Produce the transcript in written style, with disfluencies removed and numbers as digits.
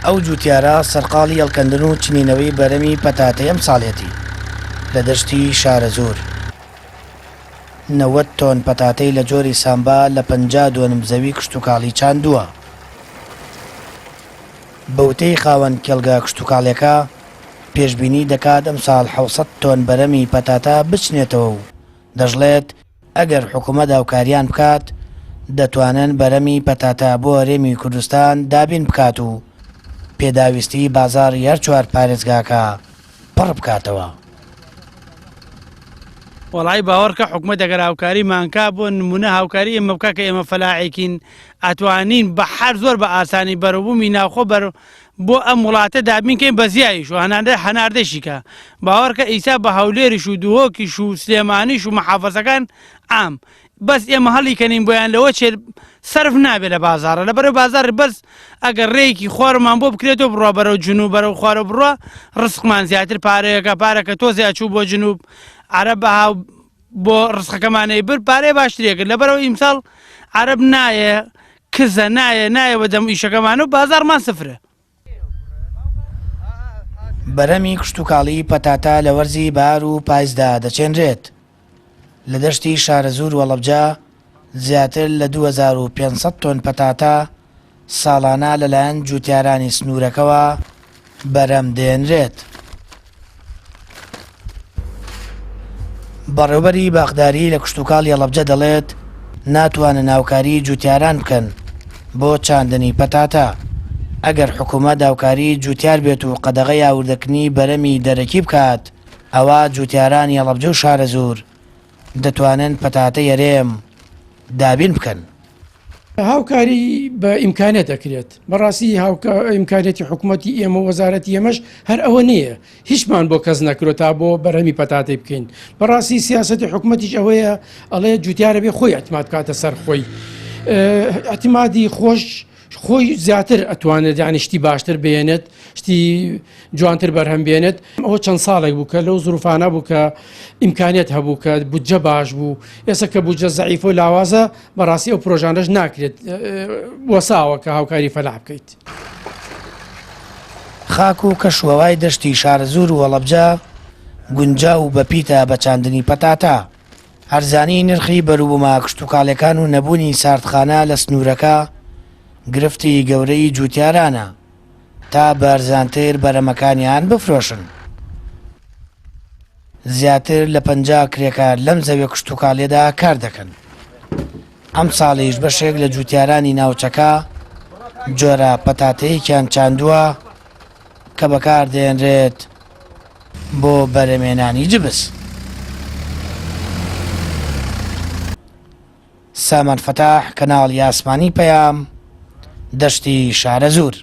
ئەو جوتیارە سەرقاڵی هەڵکەندن و چنینەوەی بەرەمی پەتاتەی ئەم ساڵێتی لە دەشتی شارە زۆر 90 تۆن پەتاتەی لە جۆری سامبا لە 52 زەوی کشتتوکاڵی چاندووە. بەوتەی خاوەن کێڵگا کشتتوکاڵەکە پێشبینی دەکات ئەم ساڵ 700 تۆن بەرەمی پەتاتە بچنێتەوە و دەژڵێت ئەگەر حکوومەت هاوکاریان بکات دەتوانن بەرەمی پەتاتە بۆ هەرێمی کوردستان دابین بکات و پێداویستی بازاڕی هەر چوار پارێزگاکە پڕ بکاتەوە. وڵی باوەڕکە حکومەت ئەگەر هاوکاریمانکا بۆ نمونە هاوکاری ئێمە بکە کە ئێمە فەلاحێکین ئەتوانین بە هەر زۆر بە ئاسانی بەرەبوومی ناوخۆ بۆ ئەم وڵاتە دابینکەین بە زیایش و هەناردەشیکە باوەڕکە ئیسا بە هەولێریش و دوهۆکیش و سلێمانیش و مەحافەزەکان ئام بەس ئێمە هەڵیکەنین بۆیان لەوە چێ سەرف نابێت لە بازارە لەبەرەوە بازار بەس ئەگەر ڕێیکی خۆرمان بۆ بکرێتەوە بڕوا بەرەو جنوب بەرەو خوارە بڕوە ڕسقمان زیاتر پارەیەکە پارەکە تۆ زیاچوو بۆ جنوب عرب بۆ ڕسقەکەمانەی بر پارەی باشترێکرد لەبەرەوە ئیمساڵ عرب نایە کزە نایە بەدەم ئیشەکەمانە و بازارمان سفرە. بەرەمی کشتتوکاڵی پەتاتە لە وەرزی بار و پایزدا دەچێنرێت. لە دەشتی شارە زۆر وەڵەبجا زیاتر لە 2500 تۆن پەتاتە ساڵانە لەلایەن جوتیارانی سنوورەکەوە بەرەم دێنرێت. بەڕێوەبەری باخداری لە کشتتوکاڵی هەڵەبجە دەڵێت ناتوانن هاوکاری جوتیاران بکەن بۆ چاندنی پەتاتە. ئەگەر حکوومەت هاوکاری جوتیار بێت و قەدەغەی ئاوردەکردنی بەرەمی دەرەکی بکات ئەوە جوتیارانی هەڵەبجە و شارە زۆر دەتوانن پەتاتە هەرێم دابین بکەن. هاوکاری بە ئیمکانێت دەکرێت بەڕاستی ئیمکانێتی حکوومەتی ئێمە وەزارەتی ئێمەش هەر ئەوە نییە هیچمان بۆ کەس نەکرۆ تا بۆ بەرەمی پەتاتی بکەین. بەڕاستی سیاسەتی حکوومەتیش ئەوەیە ئەڵێ جوتیارە بێ خۆی ئەتماد کاتە سەر خۆی ئەتیمادی خۆی زیاتر ئەتوانێت یانیشتی باشتر بێنێت شتی جوانتر بەرهەم بێنێت. ئەوە چەند ساڵێک بوو کە لەو زروفانە بوو کە ئیمکانێت هەبوو کە بودجە باش بوو ئێستا کە بودجە زەعیف و لاوازە بەڕاستی ئەو پرۆژانەش ناکرێت وەساوە کە هاوکاری فەلاح بکەیت. خاک و کەشوەوای دەشتی شارە زۆر و وەڵەبجە گونجا و بەپیتە بە چاندنی پەتاتە. هەرزانی نرخی بەروبوومە کشتتوکاڵەکان و نەبوونی ساردخانە لە سنوورەکە گرفتی گەورەی جوتیارانە تا بەرزانتر بەرەمەکانیان بفرۆشن. زیاتر لە 50 کرێکار لەم زەویە کشتتوکاڵێدا کار دەکەن. ئەم ساڵیش بەشێک لە جوتیارانی ناوچەکە جۆرە پەتاتەیەکیان چاندووە کە بەکار دێنرێت بۆ بەرەمێنانی جبس. سامان فەتاح کەناڵی ئاسمانی پەیام دەشتی شارە زۆر.